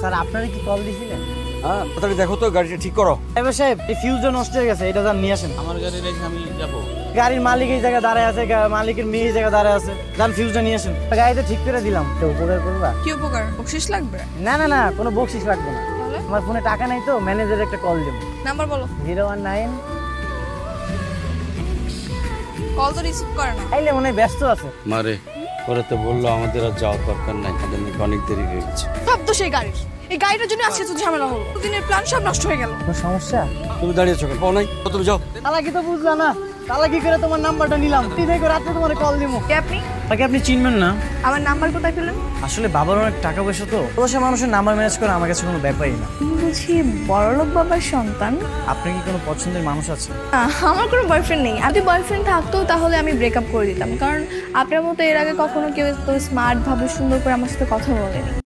Sir আপনারা কি call দিছিলেন? হ্যাঁ তাড়াতাড়ি দেখো তো গাড়িটা ঠিক করো। এবার সাহেব এই ফিউজটা নষ্ট হয়ে গেছে, এটা যান নিয়ে আসেন। আমার গাড়ি রেখে আমি যাবো? গাড়ির মালিক এই জায়গায় দাঁড়ায় আছে, মালিকের মেয়ে এই জায়গায় দাঁড়ায় আছে, যান ফিউজটা নিয়ে আসেন। গাড়িটা ঠিক করে দিলাম, তো উপকার করবা? কি উপকার? বকশিস লাগবে? না না না, কোনো বকশিস লাগবে না। তাহলে আমার ফোনে টাকা নাই তো, ম্যানেজারের একটা কল দেবো। নাম্বার বলো। 019। কল তো রিসিভ করে না। আইলে মনে হয় ব্যস্ত আছে। মারে পরে তো বললো আমাদের আর যাওয়ার দরকার নাই, আমাদের নাকি অনেক দেরি হয়ে গেছে। সব তো সেই গাড়ির। এই গাড়িটার জন্য আজকে তো ঝামেলা হলো। দুদিনের প্ল্যান সব নষ্ট হয়ে গেল। কোনো সমস্যা? তুমি দাঁড়িয়েছো কেন? পাও নাই? তুমি যাও। তালা কি তো বুঝলা না, তালা কি করে তোমার নাম্বারটা নিলাম, দেখো রাতে তোমার কল দিবো। কে আপনি? তাকে আপনি চিনবেন না? আমার নাম্বার কোথায় পেলেন? আসলে বাবার অনেক টাকা পয়সা তো, অবশ্য মানুষের নাম্বার ম্যানেজ করা আমার কাছে কোনো ব্যাপারই না। বুঝি বড়লোক বাবার সন্তান। আপনার কি কোনো পছন্দের মানুষ আছে? আমার কোনো বয়ফ্রেন্ড নেই। যদি বয়ফ্রেন্ড থাকতো তাহলে আমি ব্রেকআপ করে দিতাম, কারণ আপনার মতো এর আগে কখনো কেউ তো স্মার্ট ভাবে সুন্দর করে আমার সাথে কথা বলেনি।